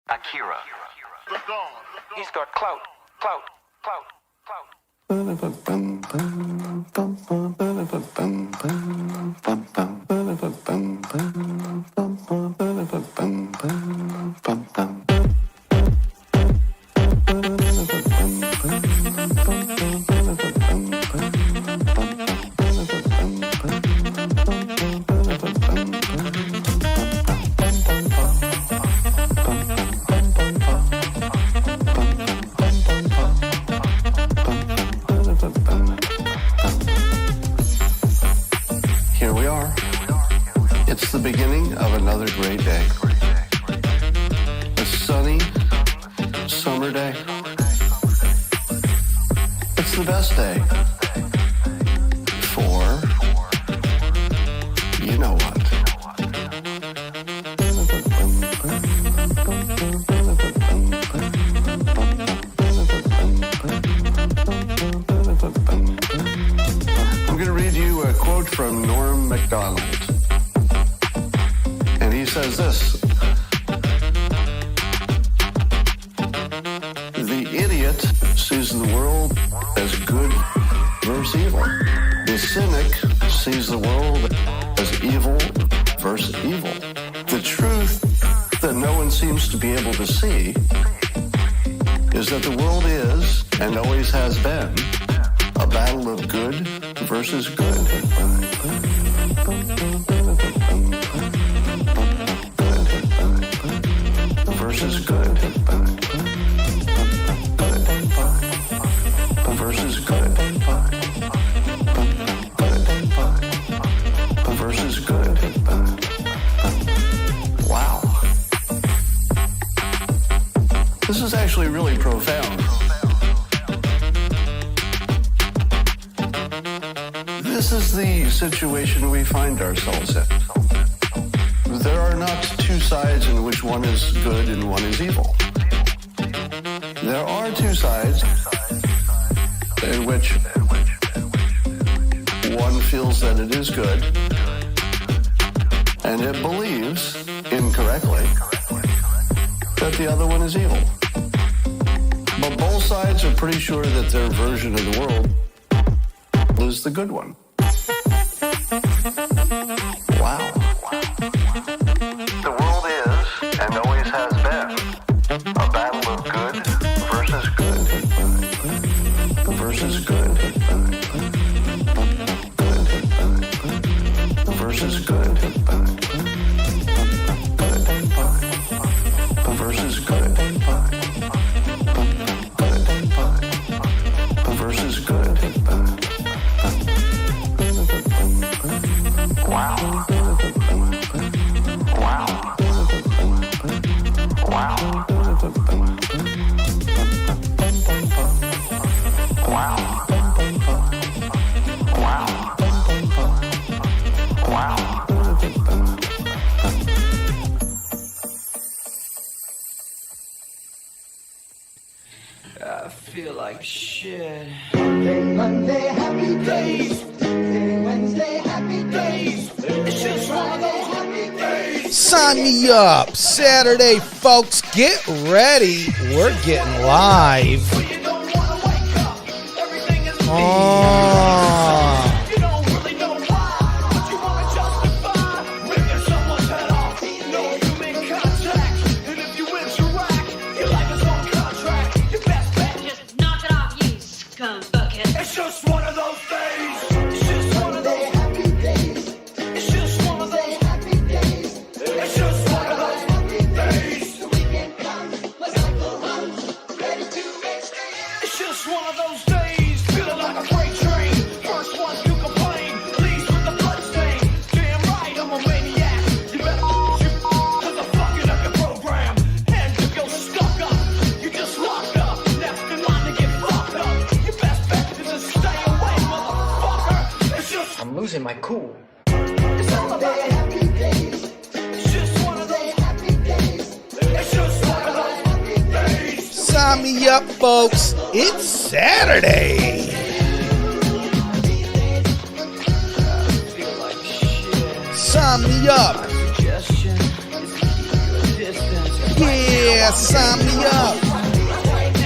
Akira. He's got clout. Here we are. It's the beginning of another great day. A sunny summer day. It's the best day for you know what. I'm going to read you a quote from Norm Macdonald. And he says this: the idiot sees the world as good versus evil. The cynic sees the world as evil versus evil. The truth that no one seems to be able to see is that the world is, and always has been, a battle of good versus good. Versus good. Versus good. Versus good. Wow. This is actually really profound. This is the situation we find ourselves in. There are not two sides in which one is good and one is evil. There are two sides in which one feels that it is good and it believes, incorrectly, that the other one is evil. But both sides are pretty sure that their version of the world is the good one. Wow. The world is, and always has been, a battle of good versus good. Versus good. Versus good. Versus good. Versus good. Wow. Wow. Wow. Wow. Wow. Wow. I feel like shit. Monday, happy days. Wednesday, happy days. It's just one of those happy days. Sign me up. Saturday, folks, get ready. We're getting live. You don't really know why, but you want to justify ripping someone's head off. No human contact, and if you interact, your life is on contract. Your best bet, Just knock it off, you scum bucket. it's just one of those days. It's just one of those happy days. It's just one of those happy days. It's just one of those happy days. The weekend comes, my cycle runs, ready to make stays. It's just one of those days, feeling like a freight train. First one to complain, leaves with the bloodstain. Damn right, I'm a maniac. You better shoot, cause I'm fucking up your program. And if you're stuck up, you just locked up. Next in line to get fucked up. Your best bet is to stay away, motherfucker. It's just, I'm losing my cool. it's all about happy days. It's just one of those happy days. It's just one of those happy days. Sign me up, folks. It's Saturday. Sign me up. Suggestion is to keep your distance. Yeah, sign me up.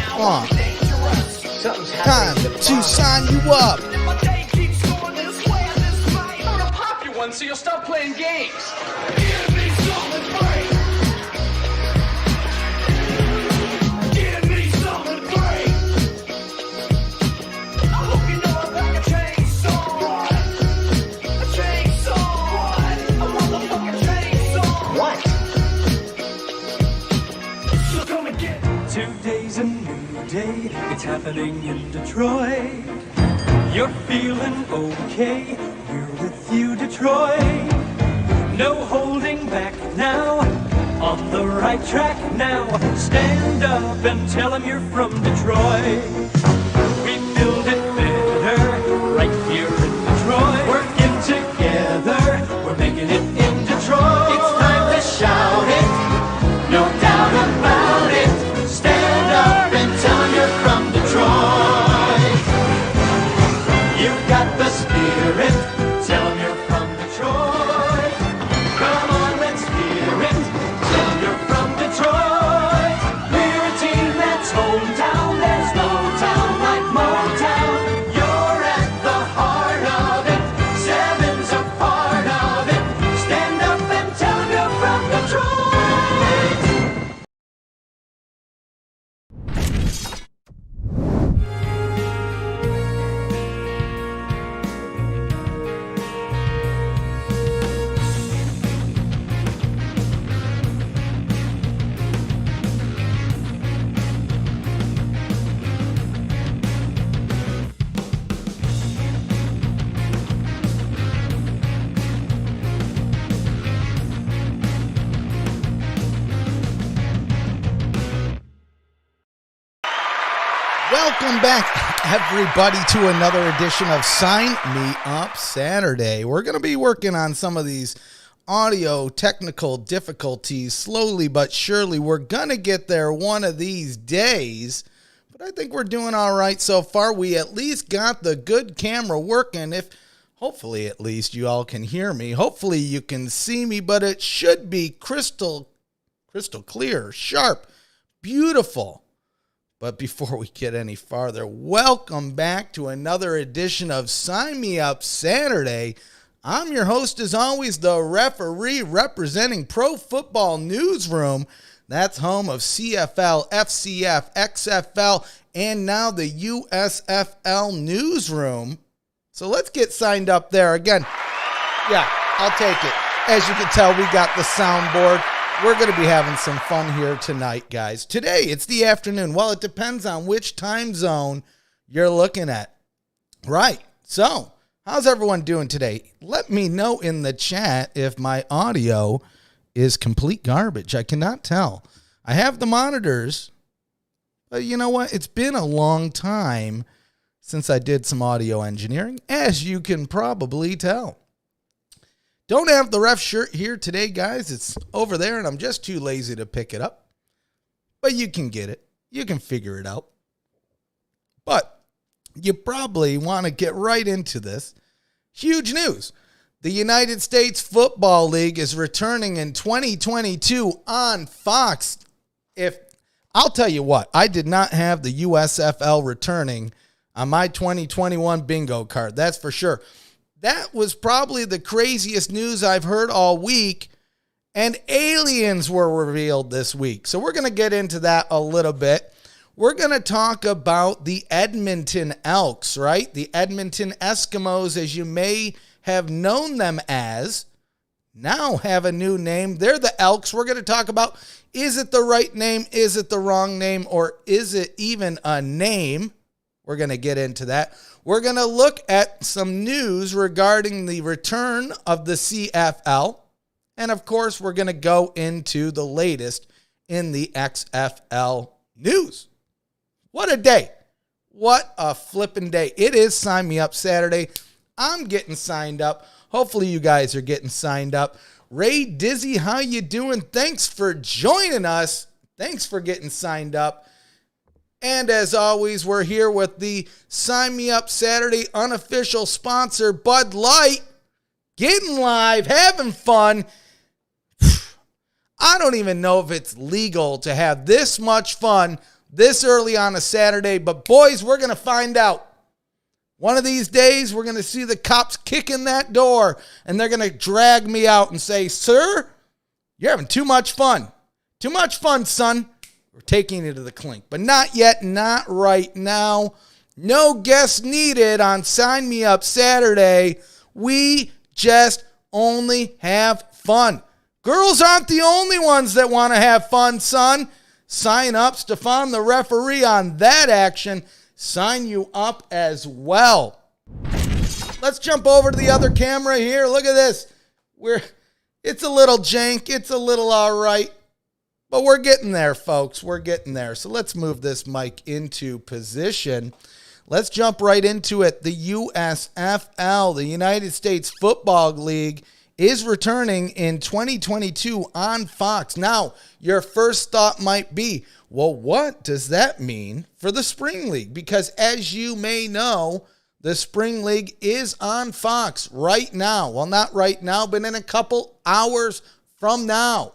Come on. Time to sign you up. My day keeps going this way and this way. I'm gonna pop you one so you'll stop playing games. Give me something great. Give me something great. I hope you know I'm like a chainsaw. A chainsaw. A motherfucking chainsaw. What? So come and get it. Today's a new day, it's happening in Detroit. You're feeling okay, we're with you, Detroit. No holding back now, on the right track now. Stand up and tell them you're from Detroit. We build it better, right here in Detroit. Working together, we're making it in Detroit. It's time to shout it, no doubt about it. Stand up and tell them you're from Detroit. You've got the spirit, tell them you're from Detroit. Come on, let's hear it, tell them you're from Detroit. We're a team that's hometown, there's no town like Motown. You're at the heart of it, Seven's a part of it. Stand up and tell them you're from Detroit. Welcome back, everybody, to another edition of Sign Me Up Saturday. We're going to be working on some of these audio technical difficulties slowly but surely. We're going to get there one of these days, but I think we're doing all right so far. We at least got the good camera working. Hopefully at least you all can hear me. Hopefully you can see me, but it should be crystal clear, sharp, beautiful. But before we get any farther, welcome back to another edition of Sign Me Up Saturday. I'm your host, as always, the referee representing ProFootball Newsroom. That's home of CFL, FCF, XFL, and now the USFL Newsroom. So let's get signed up there again. Yeah, I'll take it. As you can tell, we got the soundboard. We're going to be having some fun here tonight, guys. Today, it's the afternoon. Well, it depends on which time zone you're looking at. Right. So, how's everyone doing today? Let me know in the chat if my audio is complete garbage. I cannot tell. I have the monitors, but you know what? It's been a long time since I did some audio engineering, as you can probably tell. Don't have the ref shirt here today, guys. It's over there, and I'm just too lazy to pick it up. But you can get it. You can figure it out. But you probably want to get right into this. Huge news. The United States Football League is returning in 2022 on Fox. I'll tell you what, I did not have the USFL returning on my 2021 bingo card. That's for sure. That was probably the craziest news I've heard all week, and aliens were revealed this week. So we're going to get into that a little bit. We're going to talk about the Edmonton Elks, right? The Edmonton Eskimos, as you may have known them as, now have a new name. They're the Elks. We're going to talk about, is it the right name? Is it the wrong name? Or is it even a name? We're going to get into that. We're going to look at some news regarding the return of the CFL. And, of course, we're going to go into the latest in the XFL news. What a day. What a flipping day. It is Sign Me Up Saturday. I'm getting signed up. Hopefully you guys are getting signed up. Ray Dizzy, how you doing? Thanks for joining us. Thanks for getting signed up. And as always, we're here with the Sign Me Up Saturday unofficial sponsor, Bud Light. Getting live, having fun. I don't even know if it's legal to have this much fun this early on a Saturday, but boys, we're going to find out. One of these days, we're going to see the cops kick in that door, and they're going to drag me out and say, "Sir, you're having too much fun. Too much fun, son. We're taking you to the clink." But not yet, not right now. No guests needed on Sign Me Up Saturday. We just only have fun. Girls aren't the only ones that want to have fun, son. Sign up. Stefan, the referee on that action, sign you up as well. Let's jump over to the other camera here. Look at this. It's a little jank. It's a little all right. But we're getting there, folks. We're getting there. So let's move this mic into position. Let's jump right into it. The USFL, the United States Football League, is returning in 2022 on Fox. Now, your first thought might be, well, what does that mean for the Spring League? Because as you may know, the Spring League is on Fox right now. Well, not right now, but in a couple hours from now.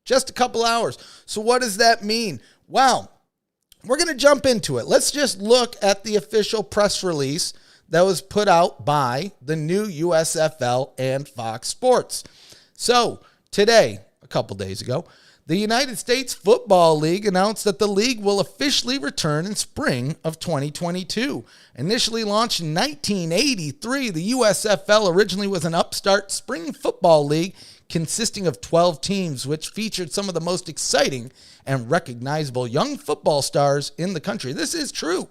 Just a couple hours. So what does that mean? Well, we're going to jump into it. Let's just look at the official press release that was put out by the new USFL and Fox Sports. So today, a couple days ago, the United States Football League announced that the league will officially return in spring of 2022. Initially launched in 1983, the USFL originally was an upstart spring football league consisting of 12 teams, which featured some of the most exciting and recognizable young football stars in the country. This is true.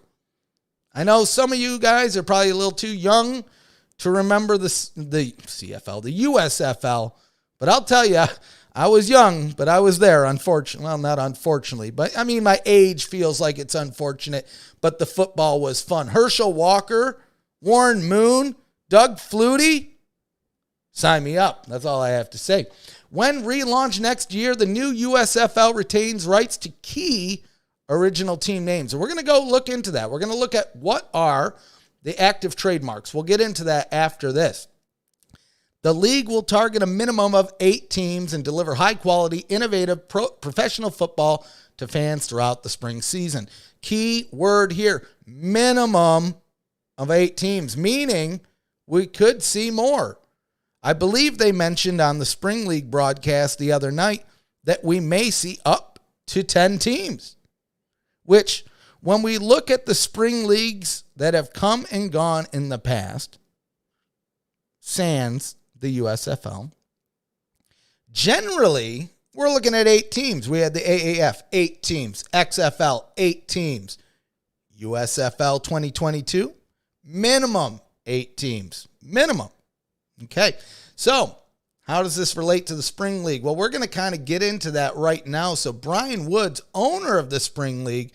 I know some of you guys are probably a little too young to remember the CFL, the USFL, but I'll tell you, I was young, but I was there, unfortunately. Well, not unfortunately, but I mean, my age feels like it's unfortunate, but the football was fun. Herschel Walker, Warren Moon, Doug Flutie, sign me up. That's all I have to say. When relaunched next year, the new USFL retains rights to key original team names. And we're going to go look into that. We're going to look at what are the active trademarks. We'll get into that after this. The league will target a minimum of 8 teams and deliver high-quality, innovative professional football to fans throughout the spring season. Key word here, minimum of 8 teams, meaning we could see more. I believe they mentioned on the Spring League broadcast the other night that we may see up to 10 teams, which when we look at the spring leagues that have come and gone in the past, sans the USFL, generally we're looking at 8 teams. We had the AAF, 8 teams, XFL, 8 teams, USFL 2022, minimum 8 teams, minimum. Okay, so how does this relate to the Spring League? Well, we're going to kind of get into that right now. So Brian Woods, owner of the Spring League,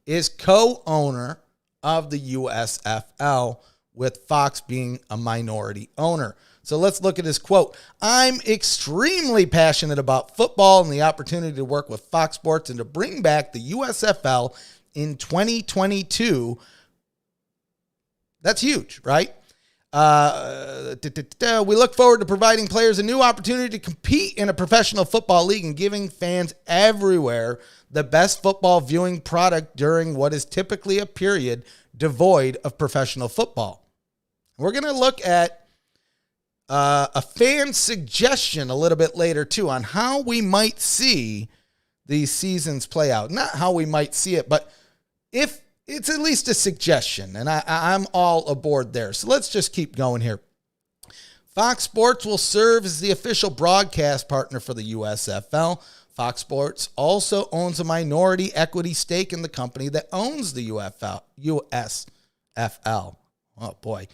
is co-owner of the USFL, with Fox being a minority owner. So let's look at his quote. "I'm extremely passionate about football and the opportunity to work with Fox Sports and to bring back the USFL in 2022. That's huge, right? We look forward to providing players a new opportunity to compete in a professional football league and giving fans everywhere the best football viewing product during what is typically a period devoid of professional football." We're going to look at a fan suggestion a little bit later, too, on how we might see these seasons play out. Not how we might see it, but if it's at least a suggestion, and I'm all aboard there. So let's just keep going here. Fox Sports will serve as the official broadcast partner for the USFL. Fox Sports also owns a minority equity stake in the company that owns the USFL. Oh, boy.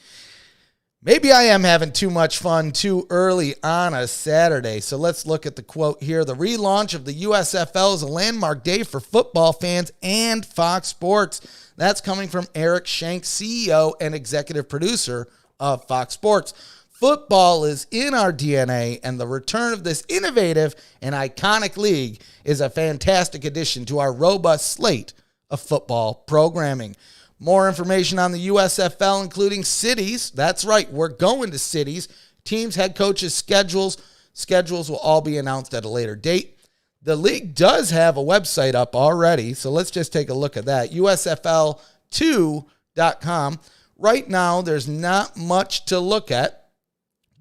Maybe I am having too much fun too early on a Saturday. So let's look at the quote here. "The relaunch of the USFL is a landmark day for football fans and Fox Sports." That's coming from Eric Shank, CEO and executive producer of Fox Sports. "Football is in our DNA, and the return of this innovative and iconic league is a fantastic addition to our robust slate of football programming." More information on the USFL, including cities. That's right, we're going to cities. Teams, head coaches, schedules, Schedules will all be announced at a later date. The league does have a website up already, so let's just take a look at that. USFL2.com. Right now, there's not much to look at,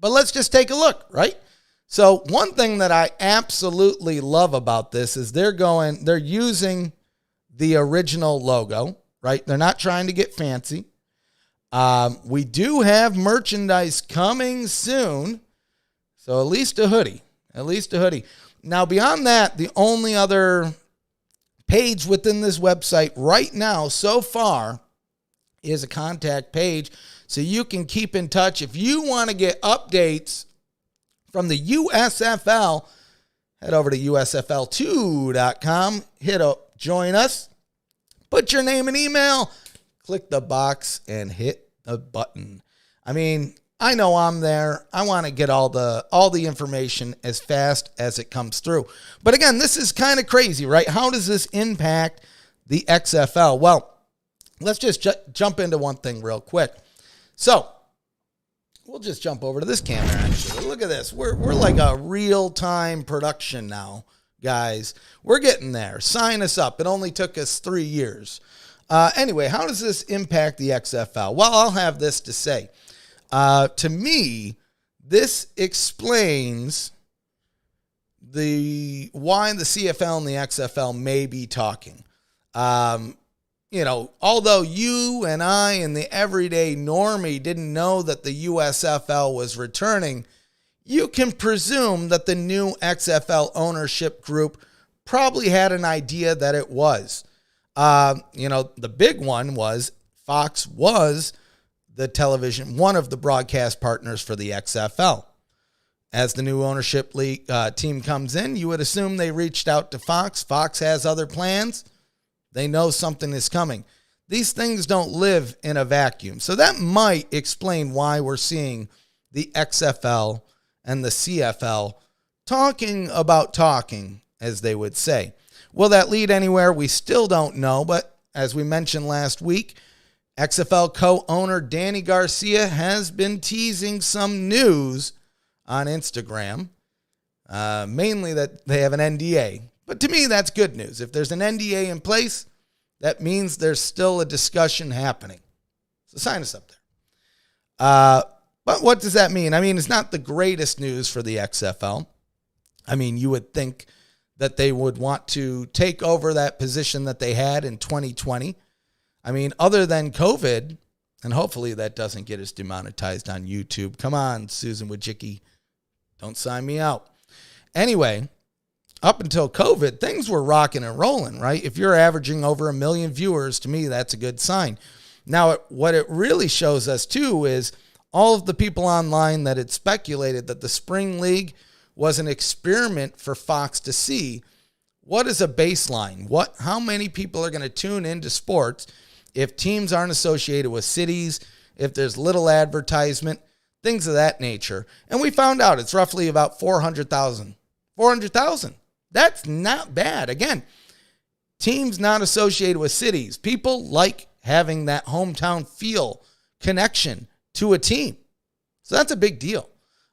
but let's just take a look, right? So one thing that I absolutely love about this is they're using the original logo, right? They're not trying to get fancy. We do have merchandise coming soon. So at least a hoodie. Now, beyond that, the only other page within this website right now so far is a contact page, so you can keep in touch. If you want to get updates from the USFL, head over to USFL2.com, hit up, join us, put your name and email, click the box, and hit the button. I mean, I know I'm there. I want to get all the information as fast as it comes through. But again, this is kind of crazy, right? How does this impact the XFL? Well, let's just jump into one thing real quick. So we'll just jump over to this camera, actually. Look at this. We're like a real-time production now, guys. We're getting there. Sign us up. It only took us 3 years. Anyway, how does this impact the XFL? Well, I'll have this to say. To me, this explains why the CFL and the XFL may be talking. Although you and I and the everyday normie didn't know that the USFL was returning, you can presume that the new XFL ownership group probably had an idea that it was. The big one was Fox was one of the broadcast partners for the XFL. As the new ownership team comes in, you would assume they reached out to Fox. Fox has other plans. They know something is coming. These things don't live in a vacuum. So that might explain why we're seeing the XFL and the CFL talking about talking, as they would say. Will that lead anywhere? We still don't know. But as we mentioned last week, XFL co-owner Danny Garcia has been teasing some news on Instagram, mainly that they have an NDA. But to me, that's good news. If there's an NDA in place, that means there's still a discussion happening. So sign us up there. But what does that mean? I mean, it's not the greatest news for the XFL. I mean, you would think that they would want to take over that position that they had in 2020. I mean, other than COVID, and hopefully that doesn't get us demonetized on YouTube. Come on, Susan Wojcicki. Don't sign me out. Anyway, up until COVID, things were rocking and rolling, right? If you're averaging over 1 million viewers, to me, that's a good sign. Now, what it really shows us, too, is all of the people online that had speculated that the Spring League was an experiment for Fox to see what is a baseline, how many people are going to tune into sports if teams aren't associated with cities, if there's little advertisement, things of that nature. And we found out it's roughly about 400,000. 400,000. That's not bad. Again, teams not associated with cities. People like having that hometown feel connection to a team. So that's a big deal.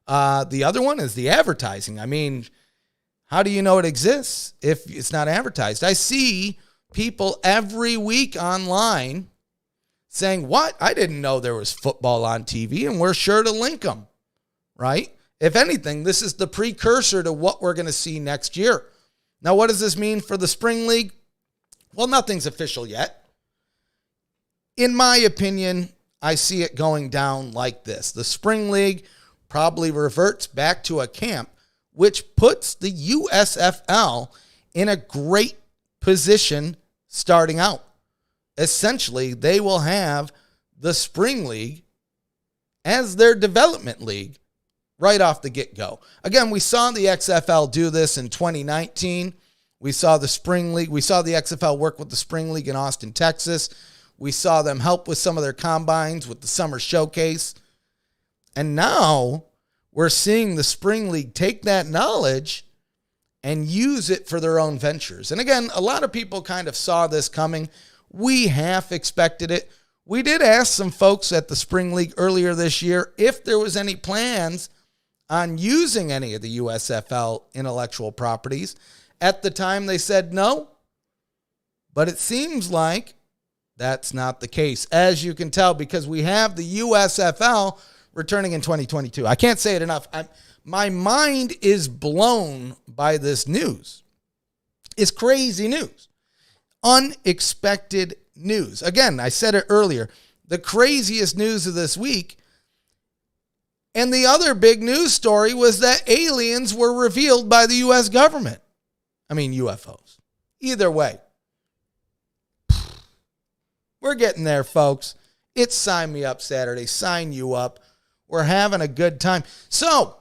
The other one is the advertising. I mean, how do you know it exists if it's not advertised? I see people every week online saying, what? I didn't know there was football on TV, and we're sure to link them, right? If anything, this is the precursor to what we're going to see next year. Now, what does this mean for the Spring League? Well, nothing's official yet. In my opinion, I see it going down like this. The Spring League probably reverts back to a camp, which puts the USFL in a great position starting out. Essentially, they will have the Spring League as their development league right off the get-go. Again, we saw the XFL do this in 2019. We saw the Spring League. We saw the XFL work with the Spring League in Austin, Texas. We saw them help with some of their combines with the Summer Showcase. And now we're seeing the Spring League take that knowledge and use it for their own ventures. And again, a lot of people kind of saw this coming. We half expected it. We did ask some folks at the Spring League earlier this year if there was any plans on using any of the USFL intellectual properties. At the time, they said no, but it seems like that's not the case, as you can tell, because we have the USFL returning in 2022. I can't say it enough. My mind is blown by this news. It's crazy news. Unexpected news. Again, I said it earlier, the craziest news of this week. And the other big news story was that aliens were revealed by the U.S. government. I mean, UFOs. Either way. We're getting there, folks. It's Sign Me Up Saturday. Sign you up. We're having a good time. So,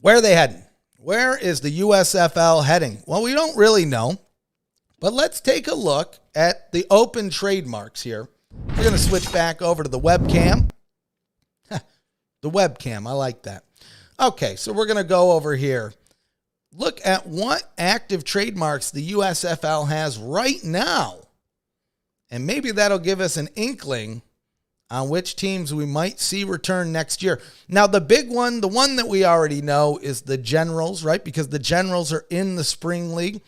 where are they heading? Where is the USFL heading? Well, we don't really know. But let's take a look at the open trademarks here. We're going to switch back over to the webcam. The webcam, I like that. Okay, so we're going to go over here. Look at what active trademarks the USFL has right now. And maybe that'll give us an inkling on which teams we might see return next year. Now, the big one, the one that we already know, is the Generals, right? Because the Generals are in the Spring League.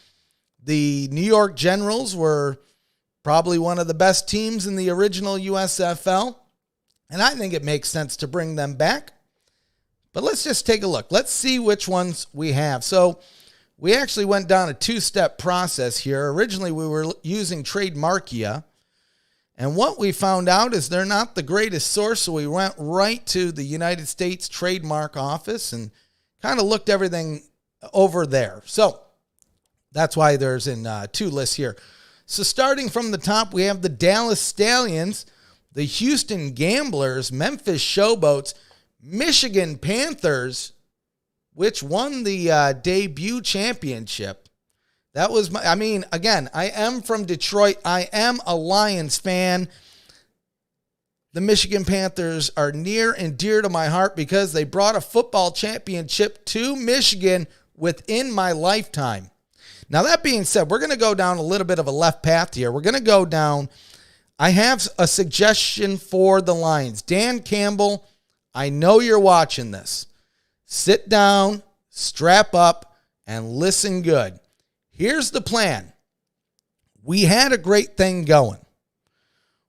The New York Generals were probably one of the best teams in the original USFL. And I think it makes sense to bring them back. But let's just take a look. Let's see which ones we have. So we actually went down a two-step process here. Originally, we were using Trademarkia. And what we found out is they're not the greatest source. So we went right to the United States Trademark Office and kind of looked everything over there. So that's why there's in two lists here. So starting from the top, we have the Dallas Stallions, the Houston Gamblers, Memphis Showboats, Michigan Panthers, which won the debut championship. That was again, I am from Detroit. I am a Lions fan. The Michigan Panthers are near and dear to my heart because they brought a football championship to Michigan within my lifetime. Now, that being said, we're going to go down a little bit of a left path here. We're going to go down. I have a suggestion for the Lions. Dan Campbell, I know you're watching this. Sit down, strap up, and listen good. Here's the plan. We had a great thing going.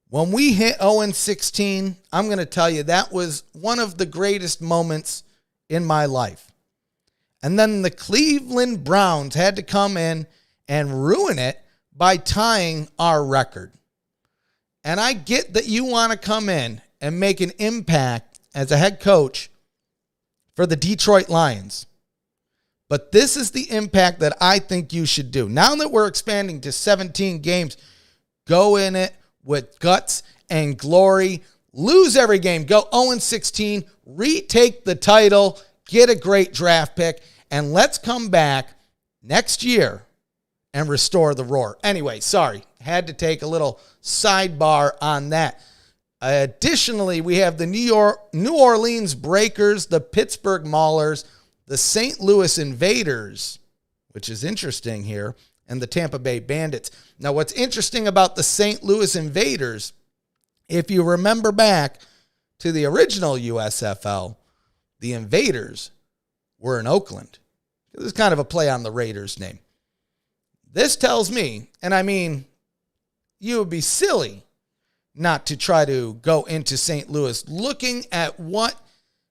When we hit 0-16, I'm going to tell you that was one of the greatest moments in my life. And then the Cleveland Browns had to come in and ruin it by tying our record. And I get that you want to come in and make an impact as a head coach for the Detroit Lions. But this is the impact that I think you should do. Now that we're expanding to 17 games, go in it with guts and glory. Lose every game. Go 0-16. Retake the title. Get a great draft pick. And let's come back next year and restore the roar. Anyway, sorry. Had to take a little sidebar on that. Additionally, we have the New Orleans Breakers, the Pittsburgh Maulers, the St. Louis Invaders, which is interesting here, and the Tampa Bay Bandits. Now, what's interesting about the St. Louis Invaders, if you remember back to the original USFL, the Invaders were in Oakland. This is kind of a play on the Raiders name. This tells me, and I mean, you would be silly not to try to go into St. Louis. Looking at what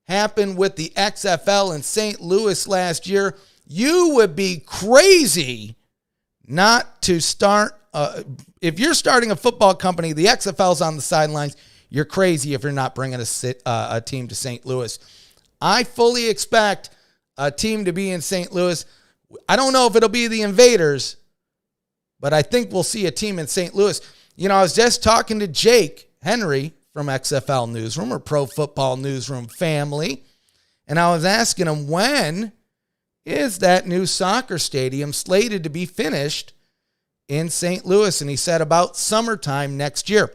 happened with the XFL in St. Louis last year, you would be crazy not to start. If you're starting a football company, the XFL's on the sidelines, you're crazy if you're not bringing a team to St. Louis. I fully expect a team to be in St. Louis. I don't know if it'll be the Invaders, but I think we'll see a team in St. Louis. You know, I was just talking to Jake Henry from XFL Newsroom or ProFootball Newsroom family, and I was asking him, when is that new soccer stadium slated to be finished in St. Louis? And he said about summertime next year.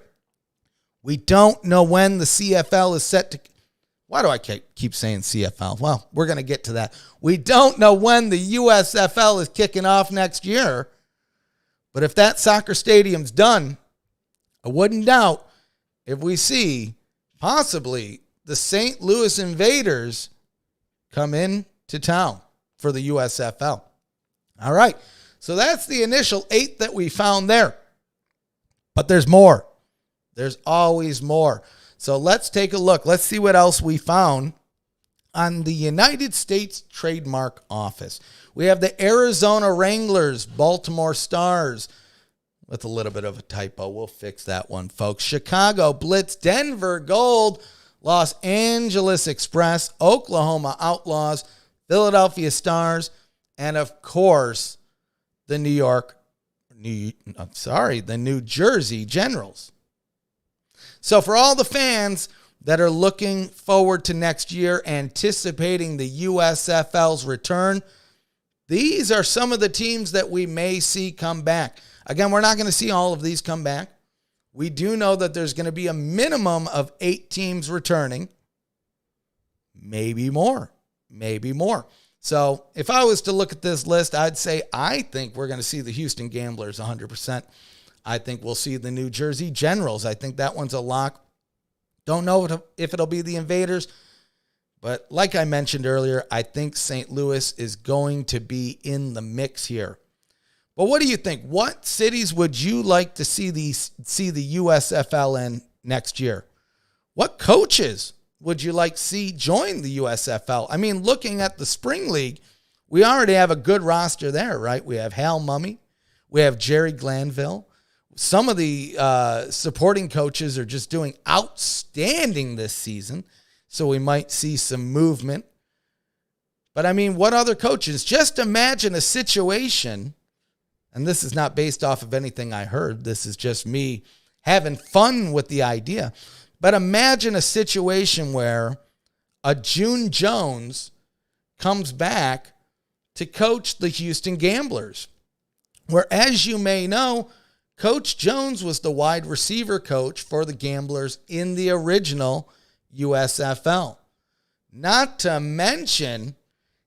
We don't know when the CFL is set to. Why do I keep saying CFL? Well, we're going to get to that. We don't know when the USFL is kicking off next year. But if that soccer stadium's done, I wouldn't doubt if we see possibly the St. Louis Invaders come in to town for the USFL. All right. So that's the initial 8 that we found there. But there's more. There's always more. So let's take a look. Let's see what else we found on the United States Trademark Office. We have the Arizona Wranglers, Baltimore Stars, with a little bit of a typo. We'll fix that one, folks. Chicago Blitz, Denver Gold, Los Angeles Express, Oklahoma Outlaws, Philadelphia Stars, and of course, the New Jersey Generals. So for all the fans that are looking forward to next year, anticipating the USFL's return, these are some of the teams that we may see come back. Again, we're not going to see all of these come back. We do know that there's going to be a minimum of 8 teams returning. Maybe more. So if I was to look at this list, I'd say I think we're going to see the Houston Gamblers 100%. I think we'll see the New Jersey Generals. I think that one's a lock. Don't know if it'll be the Invaders. But like I mentioned earlier, I think St. Louis is going to be in the mix here. But what do you think? What cities would you like to see the USFL in next year? What coaches would you like to see join the USFL? I mean, looking at the Spring League, we already have a good roster there, right? We have Hal Mummy. We have Jerry Glanville. Some of the supporting coaches are just doing outstanding this season, so we might see some movement. But, I mean, what other coaches? Just imagine a situation, and this is not based off of anything I heard. This is just me having fun with the idea. But imagine a situation where a June Jones comes back to coach the Houston Gamblers, where, as you may know, Coach Jones was the wide receiver coach for the Gamblers in the original USFL. Not to mention,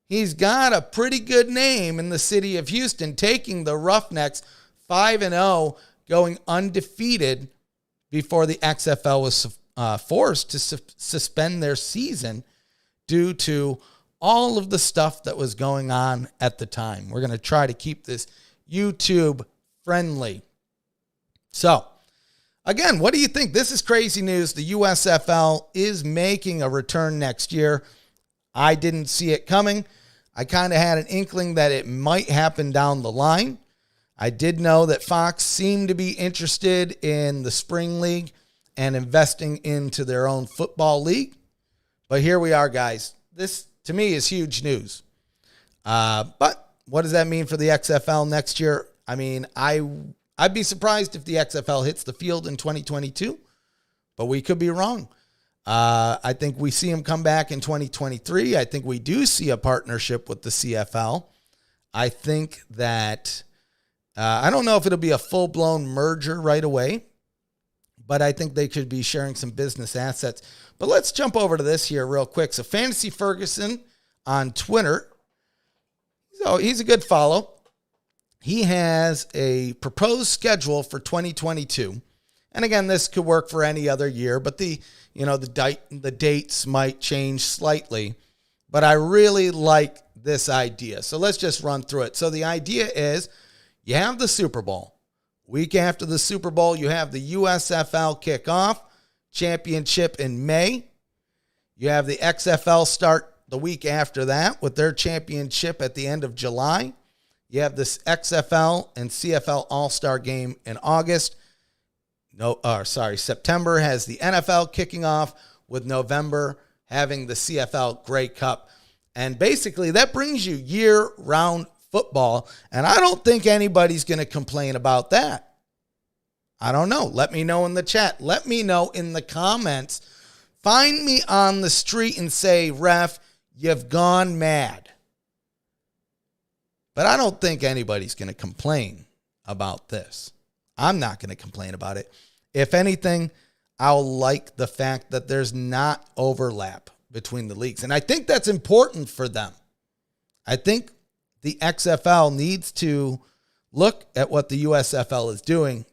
he's got a pretty good name in the city of Houston, taking the Roughnecks 5-0, going undefeated before the XFL was forced to suspend their season due to all of the stuff that was going on at the time. We're going to try to keep this YouTube friendly. So, again, what do you think? This is crazy news. The USFL is making a return next year. I didn't see it coming. I kind of had an inkling that it might happen down the line. I did know that Fox seemed to be interested in the Spring League and investing into their own football league. But here we are, guys. This, to me, is huge news. But what does that mean for the XFL next year? I mean, I'd be surprised if the XFL hits the field in 2022, but we could be wrong. I think we see them come back in 2023. I think we do see a partnership with the CFL. I think that, I don't know if it'll be a full-blown merger right away, but I think they could be sharing some business assets. But let's jump over to this here real quick. So Fantasy Ferguson on Twitter, so he's a good follow. He has a proposed schedule for 2022. And again, this could work for any other year, but the dates might change slightly. But I really like this idea. So let's just run through it. So the idea is you have the Super Bowl. Week after the Super Bowl, you have the USFL kickoff, championship in May. You have the XFL start the week after that with their championship at the end of July. You have this XFL and CFL All-Star game in August. September has the NFL kicking off, with November having the CFL Grey Cup. And basically that brings you year-round football. And I don't think anybody's going to complain about that. I don't know. Let me know in the chat. Let me know in the comments. Find me on the street and say, "Ref, you've gone mad." But I don't think anybody's going to complain about this. I'm not going to complain about it. If anything, I'll like the fact that there's not overlap between the leagues. And I think that's important for them. I think the XFL needs to look at what the USFL is doing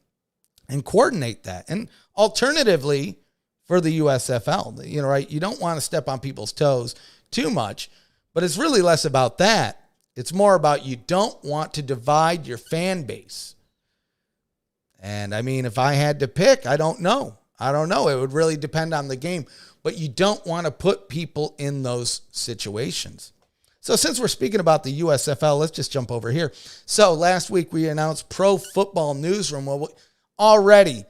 and coordinate that. And alternatively, for the USFL. You know, right? You don't want to step on people's toes too much, but it's really less about that. It's more about you don't want to divide your fan base. And I mean, if I had to pick, I don't know. It would really depend on the game, but you don't want to put people in those situations. So since we're speaking about the USFL, let's just jump over here. So last week we announced ProFootball Newsroom. Well, already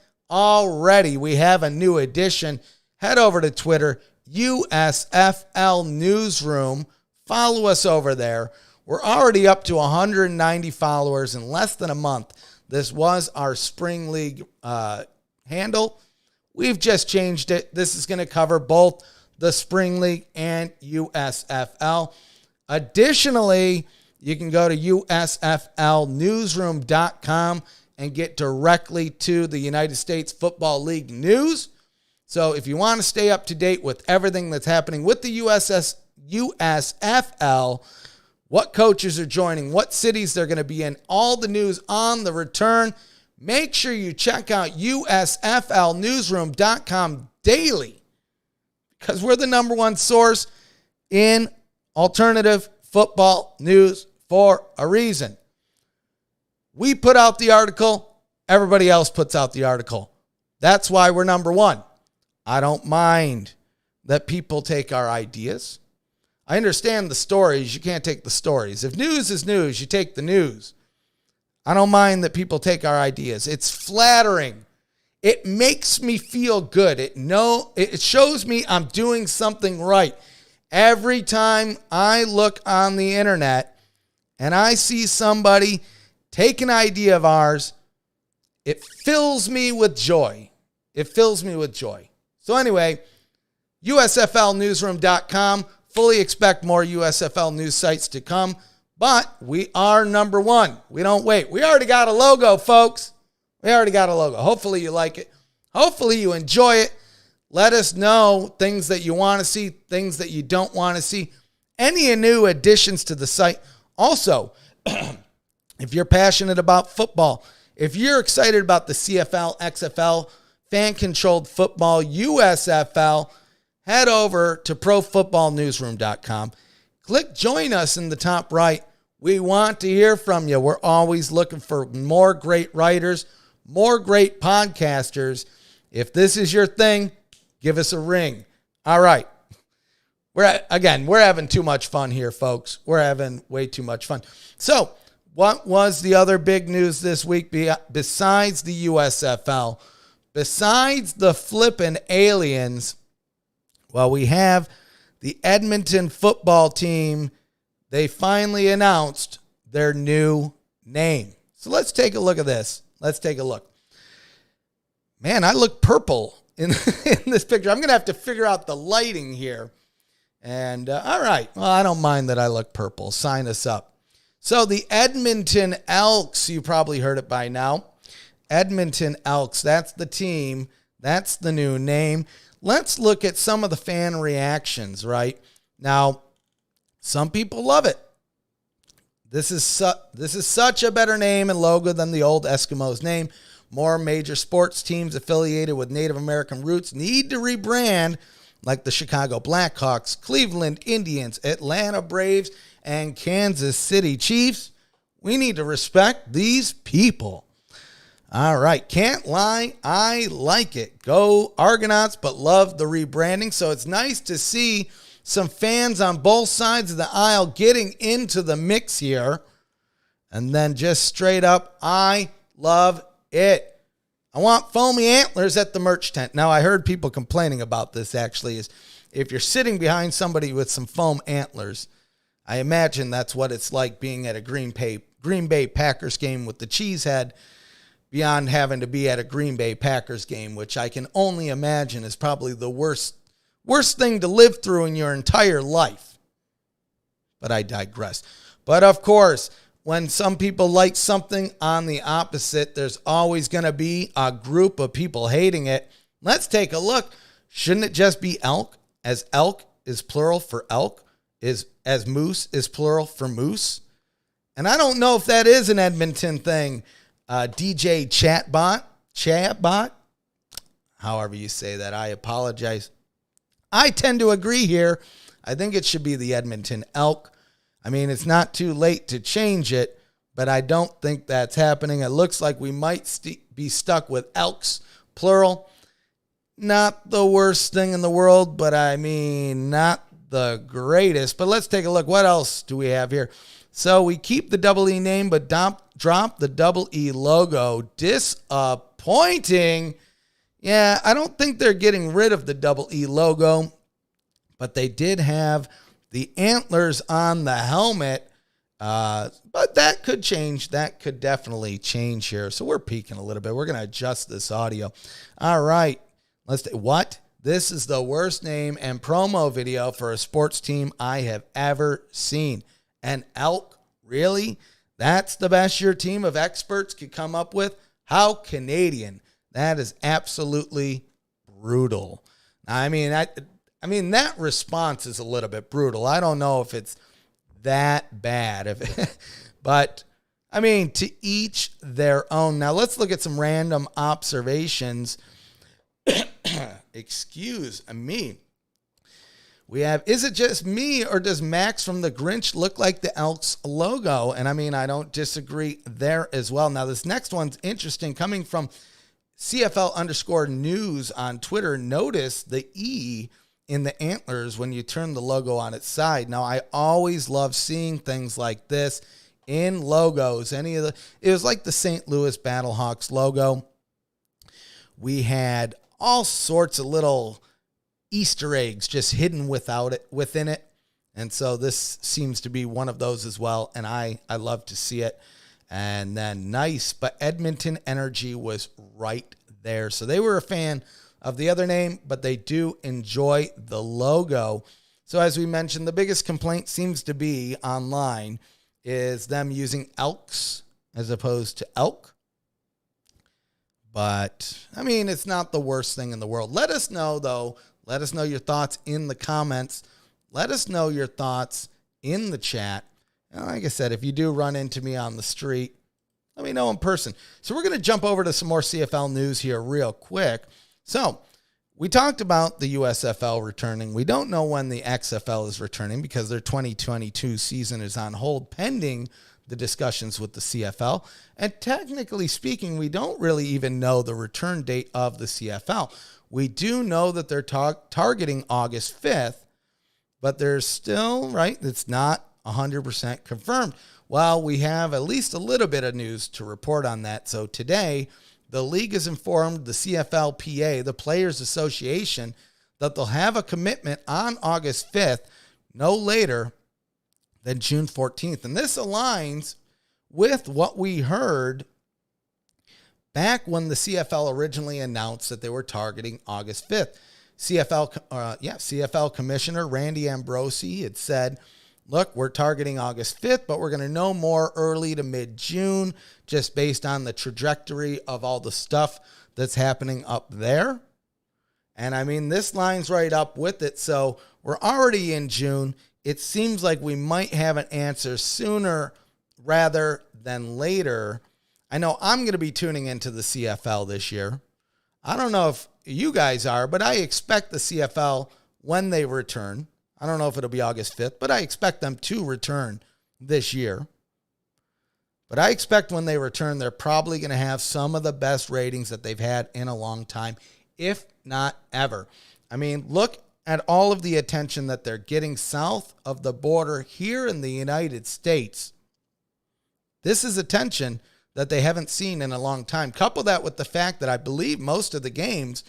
we have a new edition. Head over to Twitter, USFL Newsroom. Follow us over there. We're already up to 190 followers in less than a month. This was our Spring League handle. We've just changed it. This is going to cover both the Spring League and USFL. Additionally, you can go to USFLnewsroom.com and get directly to the United States Football League news. So if you want to stay up to date with everything that's happening with the USFL, what coaches are joining, what cities they're going to be in, all the news on the return, make sure you check out USFLnewsroom.com daily, because we're the number one source in alternative football news for a reason. We put out the article, everybody else puts out the article. That's why we're number one. I don't mind that people take our ideas. I understand the stories. You can't take the stories. If news is news, you take the news. I don't mind that people take our ideas. It's flattering. It makes me feel good. It shows me I'm doing something right. Every time I look on the internet and I see somebody take an idea of ours, it fills me with joy. So anyway, USFLnewsroom.com. Fully expect more USFL news sites to come, but we are number one. We don't wait. We already got a logo, folks. Hopefully you like it. Hopefully you enjoy it. Let us know things that you want to see, things that you don't want to see, any new additions to the site. Also, if you're passionate about football, if you're excited about the CFL, XFL, fan-controlled football, USFL, head over to ProFootballNewsroom.com. Click join us in the top right. We want to hear from you. We're always looking for more great writers, more great podcasters. If this is your thing, give us a ring. All right. We're having too much fun here, folks. We're having way too much fun. So, what was the other big news this week besides the USFL? Besides the flippin' aliens, well, we have the Edmonton football team. They finally announced their new name. So let's take a look at this. Man, I look purple in this picture. I'm going to have to figure out the lighting here. And all right. Well, I don't mind that I look purple. Sign us up. So the Edmonton Elks, you probably heard it by now. Edmonton Elks, that's the team. That's the new name. Let's look at some of the fan reactions, right? Now, some people love it. This is such a better name and logo than the old Eskimos name. More major sports teams affiliated with Native American roots need to rebrand, like the Chicago Blackhawks, Cleveland Indians, Atlanta Braves, and Kansas City Chiefs. We need to respect these people. All right, can't lie, I like it. Go Argonauts, but love the rebranding. So it's nice to see some fans on both sides of the aisle getting into the mix here. And then just straight up, I love it. I want foamy antlers at the merch tent. Now, I heard people complaining about this, actually, is if you're sitting behind somebody with some foam antlers, I imagine that's what it's like being at a Green Bay Packers game with the cheesehead, beyond having to be at a Green Bay Packers game, which I can only imagine is probably the worst thing to live through in your entire life. But I digress. But of course, when some people like something on the opposite, there's always going to be a group of people hating it. Let's take a look. Shouldn't it just be elk, as elk is plural for elk, as moose is plural for moose? And I don't know if that is an Edmonton thing. DJ Chatbot, however you say that. I apologize. I tend to agree here. I think it should be the Edmonton Elk. I mean, it's not too late to change it, but I don't think that's happening. It looks like we might be stuck with Elks, plural. Not the worst thing in the world, but I mean, not the greatest. But let's take a look. What else do we have here? So we keep the double E name, but drop the double E logo. Disappointing. Yeah, I don't think they're getting rid of the double E logo, but they did have the antlers on the helmet. But that could change. That could definitely change here. So we're peaking a little bit. We're going to adjust this audio. All right. What? This is the worst name and promo video for a sports team I have ever seen. An Elk? Really? That's the best your team of experts could come up with? How Canadian. That is absolutely brutal. I mean, that response is a little bit brutal. I don't know if it's that bad. But, I mean, to each their own. Now, let's look at some random observations. Excuse me. We have, is it just me or does Max from the Grinch look like the Elks logo? And I mean, I don't disagree there as well. Now, this next one's interesting. Coming from CFL_news on Twitter, notice the E in the antlers when you turn the logo on its side. Now, I always love seeing things like this in logos. It was like the St. Louis Battlehawks logo. We had all sorts of little Easter eggs just hidden within it. And so this seems to be one of those as well. And I love to see it. And then nice, but Edmonton Energy was right there. So they were a fan of the other name, but they do enjoy the logo. So as we mentioned, the biggest complaint seems to be online is them using Elks as opposed to Elk. But, I mean, it's not the worst thing in the world. Let us know, though. Let us know your thoughts in the comments. Let us know your thoughts in the chat. And like I said, if you do run into me on the street, let me know in person. So we're going to jump over to some more CFL news here real quick. So we talked about the USFL returning. We don't know when the XFL is returning because their 2022 season is on hold pending the discussions with the CFL. And technically speaking, we don't really even know the return date of the CFL. We do know that they're targeting August 5th, but there's still, right, it's not 100% confirmed. Well, we have at least a little bit of news to report on that. So today, the league has informed the CFLPA, the Players Association, that they'll have a commitment on August 5th, no later than June 14th. And this aligns with what we heard back when the CFL originally announced that they were targeting August 5th. CFL Commissioner Randy Ambrosi had said, look, we're targeting August 5th, but we're going to know more early to mid-June just based on the trajectory of all the stuff that's happening up there. And I mean, this lines right up with it. So we're already in June. It seems like we might have an answer sooner rather than later. I know I'm going to be tuning into the CFL this year. I don't know if you guys are, but I expect the CFL when they return. I don't know if it'll be August 5th, but I expect them to return this year. But I expect when they return, they're probably going to have some of the best ratings that they've had in a long time, if not ever. I mean, look at all of the attention that they're getting south of the border here in the United States. This is attention that they haven't seen in a long time. Couple that with the fact that I believe most of the games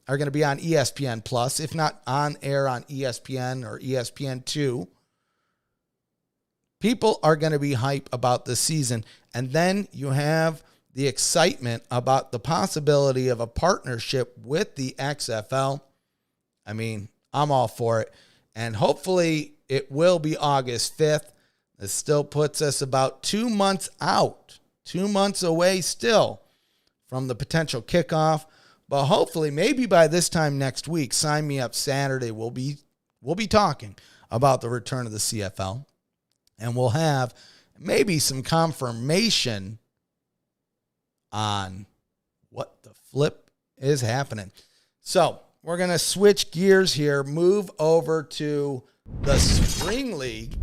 are going to be on ESPN Plus, if not on air on ESPN or ESPN2. People are going to be hype about this season. And then you have the excitement about the possibility of a partnership with the XFL. I mean, I'm all for it. And hopefully it will be August 5th. This still puts us about 2 months out, 2 months away still from the potential kickoff. But hopefully, maybe by this time next week, Sign Me Up Saturday, we'll be talking about the return of the CFL. And we'll have maybe some confirmation on what the flip is happening. So we're going to switch gears here, move over to the Spring League.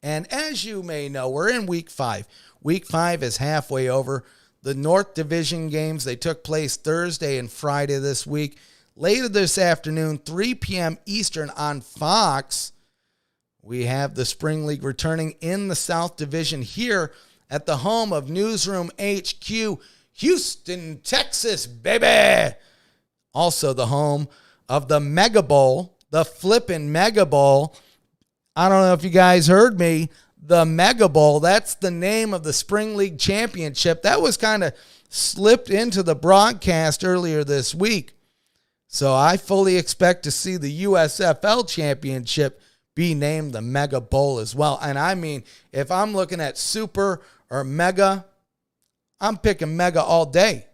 And as you may know, we're in week 5. Week 5 is halfway over. The North Division games, they took place Thursday and Friday this week. Later this afternoon, 3 p.m. Eastern on Fox, we have the Spring League returning in the South Division here at the home of Newsroom HQ, Houston, Texas, baby. Also the home of the Mega Bowl, the flippin' Mega Bowl. I don't know if you guys heard me. The Mega Bowl, that's the name of the Spring League Championship. That was kind of slipped into the broadcast earlier this week. So I fully expect to see the USFL Championship be named the Mega Bowl as well. And I mean, if I'm looking at Super or Mega, I'm picking Mega all day.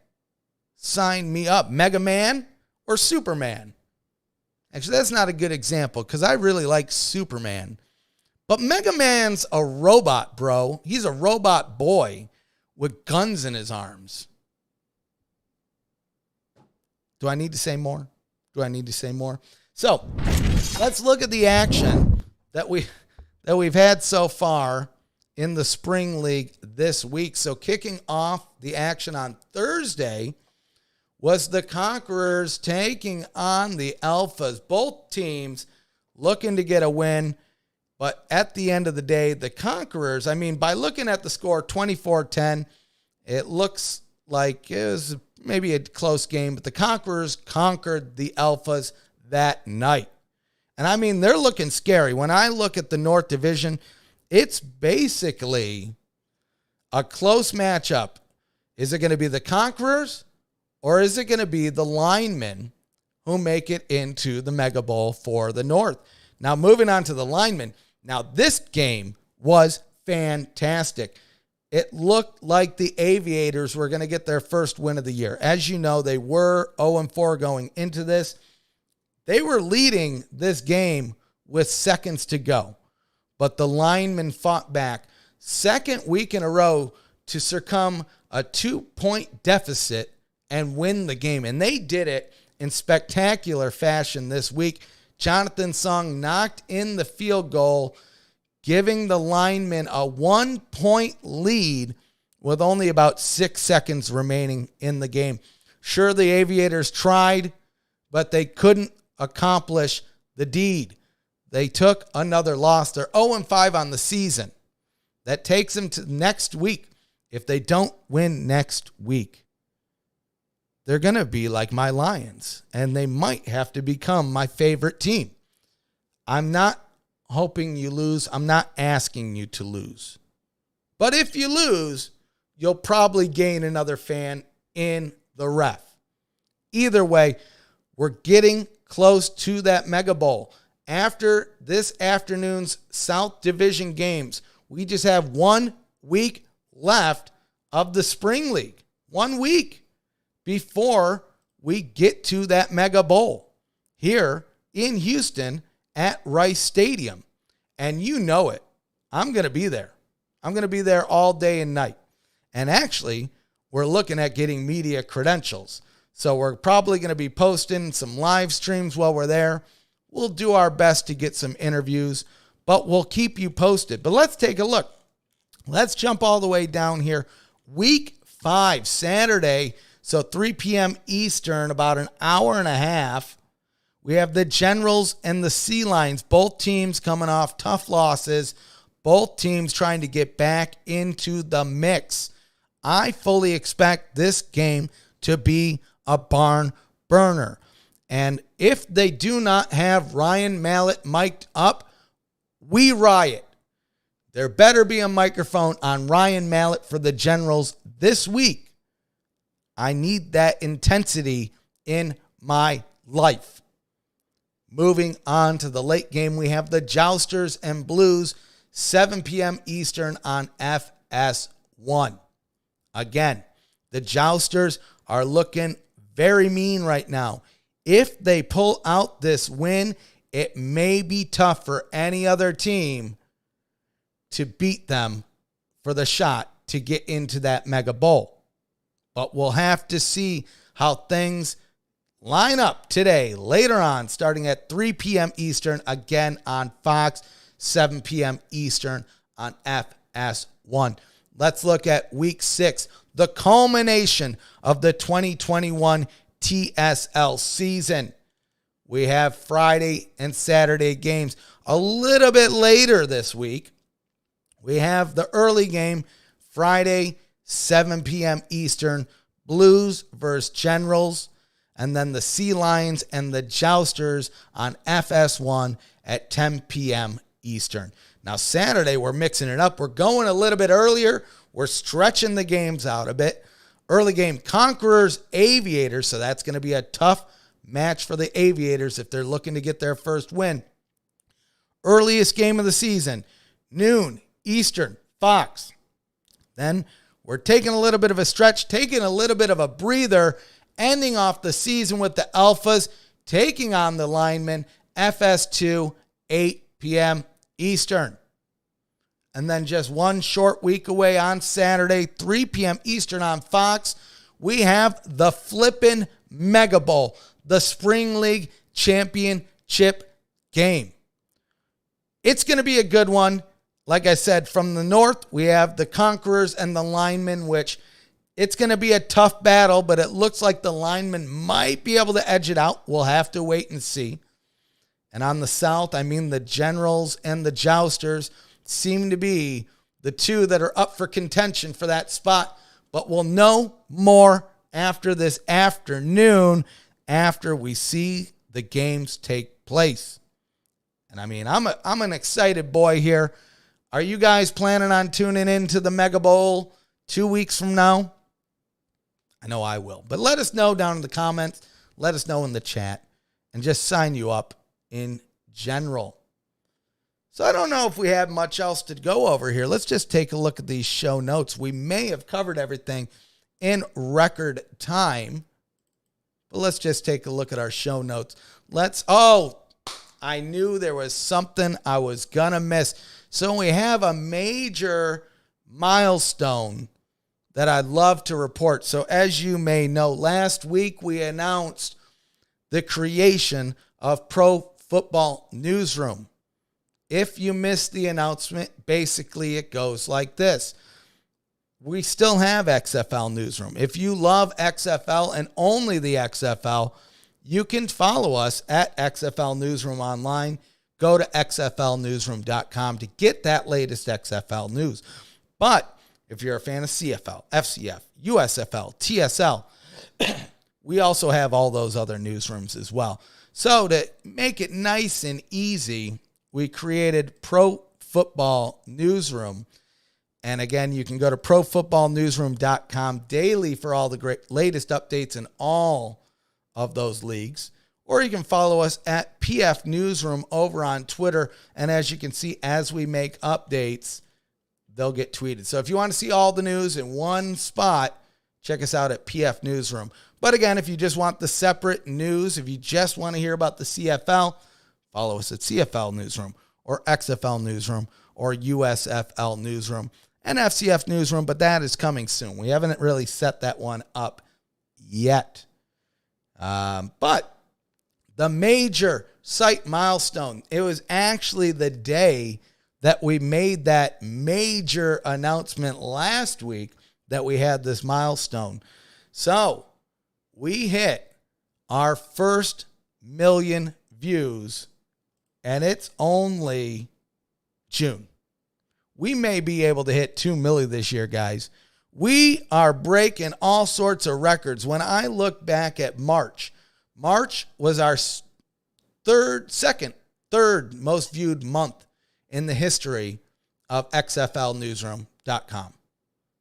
Sign me up. Mega Man or Superman? Actually, that's not a good example because I really like Superman. But Mega Man's a robot, bro. He's a robot boy with guns in his arms. Do I need to say more? So, let's look at the action that we've had so far in the Spring League this week. So, kicking off the action on Thursday was the Conquerors taking on the Alphas. Both teams looking to get a win. But at the end of the day, the Conquerors, I mean, by looking at the score, 24-10, it looks like it was maybe a close game, but the Conquerors conquered the Alphas that night. And I mean, they're looking scary. When I look at the North Division, it's basically a close matchup. Is it going to be the Conquerors or is it going to be the linemen who make it into the Mega Bowl for the North? Now, moving on to the linemen. Now, this game was fantastic. It looked like the Aviators were going to get their first win of the year. As you know, they were 0-4 going into this. They were leading this game with seconds to go. But the linemen fought back. Second week in a row to succumb a 2-point deficit and win the game. And they did it in spectacular fashion this week. Jonathan Song knocked in the field goal, giving the linemen a 1-point lead with only about 6 seconds remaining in the game. Sure, the Aviators tried, but they couldn't accomplish the deed. They took another loss. They're 0-5 on the season. That takes them to next week. If they don't win next week, they're going to be like my Lions, and they might have to become my favorite team. I'm not hoping you lose. I'm not asking you to lose. But if you lose, you'll probably gain another fan in the ref. Either way, we're getting close to that Mega Bowl. After this afternoon's South Division games, we just have 1 week left of the Spring League. 1 week before we get to that Mega Bowl here in Houston at Rice Stadium. And you know it. I'm going to be there. I'm going to be there all day and night. And actually, we're looking at getting media credentials. So we're probably going to be posting some live streams while we're there. We'll do our best to get some interviews, but we'll keep you posted. But let's take a look. Let's jump all the way down here. Week 5, Saturday. So 3 p.m. Eastern, about an hour and a half. We have the Generals and the Sea Lions, both teams coming off tough losses, both teams trying to get back into the mix. I fully expect this game to be a barn burner. And if they do not have Ryan Mallett mic'd up, we riot. There better be a microphone on Ryan Mallett for the Generals this week. I need that intensity in my life. Moving on to the late game, we have the Jousters and Blues, 7 p.m. Eastern on FS1. Again, the Jousters are looking very mean right now. If they pull out this win, it may be tough for any other team to beat them for the shot to get into that Mega Bowl. But we'll have to see how things line up today, later on, starting at 3 p.m. Eastern, again on Fox, 7 p.m. Eastern on FS1. Let's look at Week 6, the culmination of the 2021 TSL season. We have Friday and Saturday games. A little bit later this week, we have the early game, Friday, 7 p.m. Eastern, Blues versus Generals, and then the Sea Lions and the Jousters on FS1 at 10 p.m. Eastern. Now, Saturday, we're mixing it up. We're going a little bit earlier. We're stretching the games out a bit. Early game, Conquerors, Aviators, so that's going to be a tough match for the Aviators if they're looking to get their first win. Earliest game of the season, noon, Eastern, Fox. Then we're taking a little bit of a stretch, taking a little bit of a breather, ending off the season with the Alphas, taking on the Linemen, FS2, 8 p.m. Eastern. And then just one short week away on Saturday, 3 p.m. Eastern on Fox, we have the flippin' Mega Bowl, the Spring League Championship game. It's going to be a good one. Like I said, from the north, we have the Conquerors and the Linemen, which it's going to be a tough battle, but it looks like the Linemen might be able to edge it out. We'll have to wait and see. And on the south, I mean the Generals and the Jousters seem to be the two that are up for contention for that spot. But we'll know more after this afternoon, after we see the games take place. And I mean, I'm an excited boy here. Are you guys planning on tuning into the Mega Bowl 2 weeks from now? I know I will. But let us know down in the comments. Let us know in the chat. And just sign you up in general. So I don't know if we have much else to go over here. Let's just take a look at these show notes. We may have covered everything in record time. But let's just take a look at our show notes. I knew there was something I was going to miss. So we have a major milestone that I'd love to report. So as you may know, last week we announced the creation of ProFootball Newsroom. If you missed the announcement, basically it goes like this. We still have XFL Newsroom. If you love XFL and only the XFL, you can follow us at XFL Newsroom online. Go to xflnewsroom.com to get that latest XFL news. But if you're a fan of CFL, FCF, USFL, TSL, we also have all those other newsrooms as well. So to make it nice and easy, we created ProFootball Newsroom. And again, you can go to profootballnewsroom.com daily for all the great latest updates in all of those leagues. Or you can follow us at PF Newsroom over on Twitter. And as you can see, as we make updates, they'll get tweeted. So if you want to see all the news in one spot, check us out at PF Newsroom. But again, if you just want the separate news, if you just want to hear about the CFL, follow us at CFL Newsroom or XFL Newsroom or USFL Newsroom and FCF Newsroom, but that is coming soon. We haven't really set that one up yet. But the major site milestone, it was actually the day that we made that major announcement last week that we had this milestone. So we hit our first 1 million views, and it's only June. We may be able to hit 2 million this year, guys. We are breaking all sorts of records. When I look back at March was our third most viewed month in the history of XFLnewsroom.com,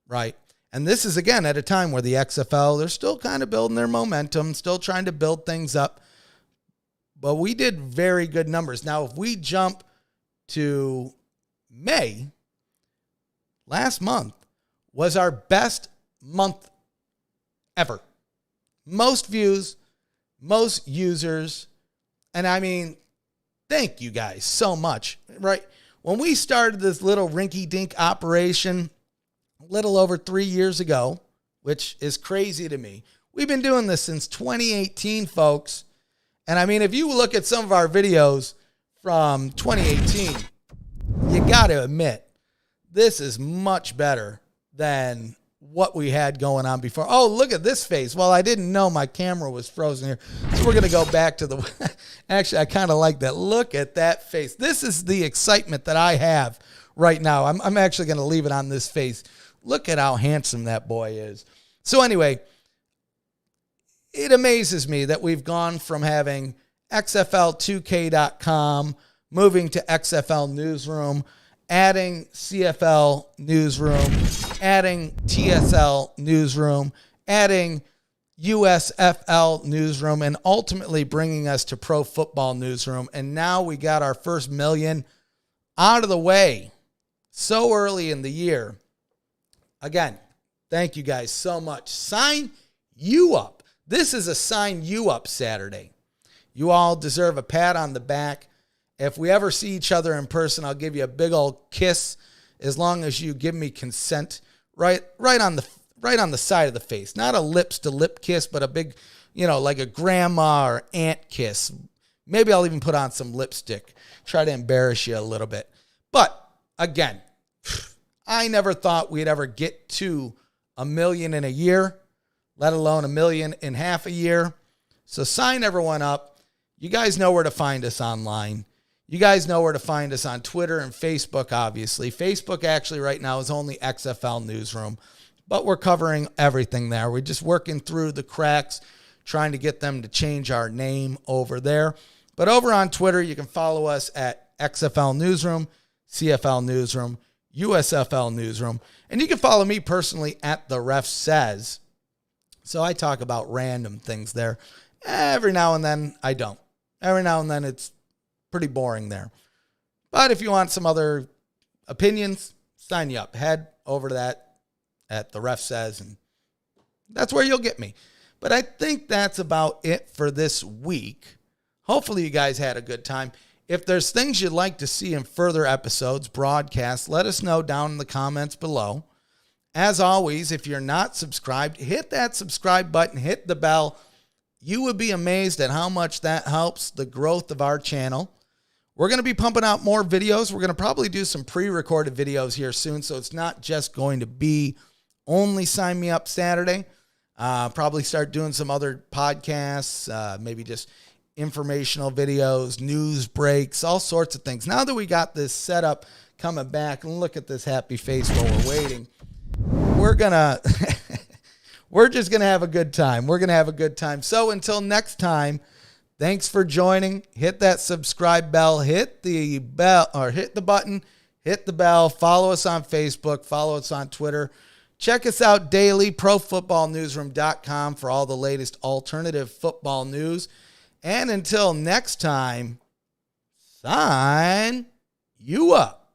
right? And this is, again, at a time where the XFL, they're still kind of building their momentum, still trying to build things up. But we did very good numbers. Now, if we jump to May, last month was our best month ever. Most views, most users, and I mean, thank you guys so much, right? When we started this little rinky-dink operation a little over 3 years ago, which is crazy to me, We've been doing this since 2018, folks. And I mean, if you look at some of our videos from 2018, you got to admit, this is much better than what we had going on before. Oh, look at this face. Well, I didn't know my camera was frozen here. So we're going to go back to the... Actually, I kind of like that. Look at that face. This is the excitement that I have right now. I'm actually going to leave it on this face. Look at how handsome that boy is. So anyway, it amazes me that we've gone from having XFL2K.com, moving to XFL Newsroom, adding CFL Newsroom, adding TSL Newsroom, adding USFL Newsroom, and ultimately bringing us to Pro Football Newsroom. And now we got our first million out of the way so early in the year. Again, thank you guys so much. Sign you up. This is a sign you up Saturday. You all deserve a pat on the back. If we ever see each other in person, I'll give you a big old kiss as long as you give me consent right on the side of the face. Not a lips to lip kiss, but a big, like a grandma or aunt kiss. Maybe I'll even put on some lipstick. Try to embarrass you a little bit. But again, I never thought we'd ever get to 1 million in a year, let alone 1 million in half a year. So sign everyone up. You guys know where to find us online. You guys know where to find us on Twitter and Facebook, obviously. Facebook actually right now is only XFL Newsroom, but we're covering everything there. We're just working through the cracks, trying to get them to change our name over there. But over on Twitter, you can follow us at XFL Newsroom, CFL Newsroom, USFL Newsroom, and you can follow me personally at The Ref Says. So I talk about random things there. Every now and then, I don't. Every now and then, it's pretty boring there. But if you want some other opinions, sign you up. Head over to that at The Ref Says, and that's where you'll get me. But I think that's about it for this week. Hopefully you guys had a good time. If there's things you'd like to see in further episodes, broadcasts, let us know down in the comments below. As always, if you're not subscribed, hit that subscribe button, hit the bell. You would be amazed at how much that helps the growth of our channel. We're going to be pumping out more videos. We're going to probably do some pre-recorded videos here soon, so it's not just going to be only Sign Me Up Saturday. Probably start doing some other podcasts, maybe just informational videos, news breaks, all sorts of things. Now that we got this setup coming back, and look at this happy face while we're waiting, we're just going to have a good time. We're going to have a good time. So until next time, thanks for joining. Hit that subscribe bell, hit the bell, or hit the button, hit the bell, follow us on Facebook, follow us on Twitter. Check us out daily, ProFootballNewsroom.com for all the latest alternative football news. And until next time, sign you up.